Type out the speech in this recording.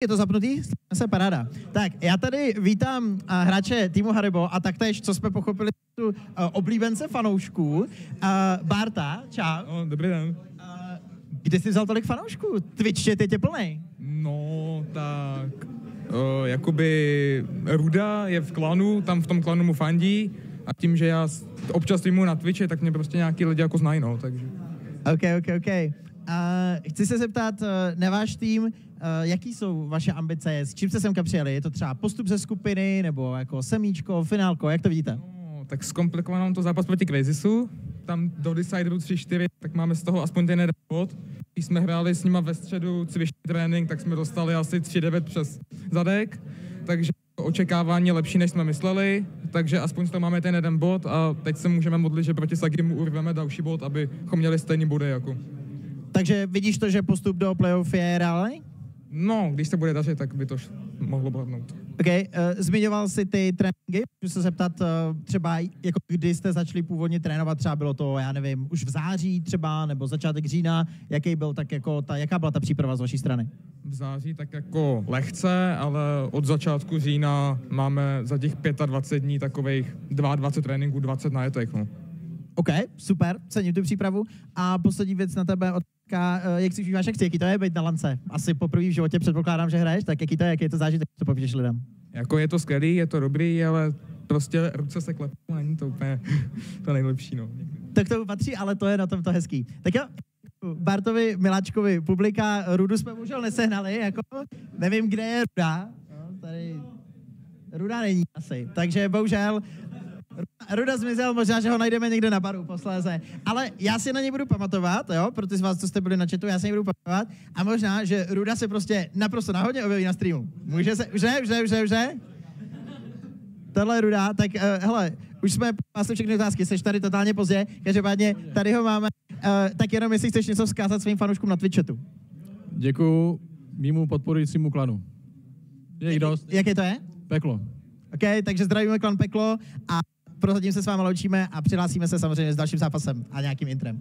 Je to zapnutý? Se paráda. Tak, já tady vítám hráče týmu Haribo a taktéž, co jsme pochopili, tu oblíbence fanoušků. Barta, čau. Dobrý den. Kde jsi vzal tolik fanoušků? Twitch je teď plnej. No, tak... jakoby Ruda je v klanu, tam v tom klanu mu fandí a tím, že já občas streamuji na Twitchi, tak mě prostě nějaký lidi jako znají, no, takže... OK. Chci se zeptat na váš tým, jaký jsou vaše ambice, s čím jste semka přijeli? Je to třeba postup ze skupiny, nebo jako semíčko, finálko, jak to vidíte? No, tak zkomplikovaný nám to zápas proti Crazysu, tam do Decideru 3-4, tak máme z toho aspoň ten jeden bod. Když jsme hráli s nima ve středu cvičný trénink, tak jsme dostali asi 3-9 přes zadek, takže očekávání je lepší, než jsme mysleli, takže aspoň z toho máme ten jeden bod a teď se můžeme modlit, že proti Sagimu urveme další bod, abychom měli stejný body jako. Takže vidíš to, že postup do playoff je reálný? No, když se bude dařit, tak by to mohlo bodnout. OK, zmiňoval jsi ty tréninky, můžu se zeptat třeba, jako kdy jste začali původně trénovat, třeba bylo to, já nevím, už v září třeba, nebo začátek října, jaký byl tak jako jaká byla ta příprava z vaší strany? V září tak jako lehce, ale od začátku října máme za těch 25 dní takových 22 tréninků, 20 na jetech, no. OK, super, cením tu přípravu. A poslední věc na tebe, jak si užíváš akci, jaký to je být na lance? Asi poprvé v životě předpokládám, že hraješ, tak jaký je to zážitek, co povíš lidem? Jako je to skvělý, je to dobrý, ale prostě ruce se klepou, není to úplně to nejlepší, no. To k tomu patří, ale to je na tom to hezký. Tak jo, Bartovi, Miláčkovi, publika, Rudu jsme bohužel nesehnali, jako nevím, kde je Ruda. No, tady Ruda není asi, takže bohužel Ruda zmizel, možná, že ho najdeme někde na baru posléze. Ale já si na něj budu pamatovat, jo, pro ty z vás, co jste byli na chatu, já si něj budu pamatovat. A možná, že Ruda se prostě naprosto náhodně objeví na streamu. Může se, už ne? Tohle je Ruda, tak hele, už jsme vlastně všechny otázky, jsi tady totálně pozdě, každopádně tady ho máme. Tak jenom, jestli chceš něco vzkázat svým fanouškům na Twitchatu. Děkuju mýmu podporujícímu klanu. Je jich dost. Jaké to je? Peklo. OK, takže zdravíme klan Peklo a prozatím se s vámi loučíme a přihlásíme se samozřejmě s dalším zápasem a nějakým intrem.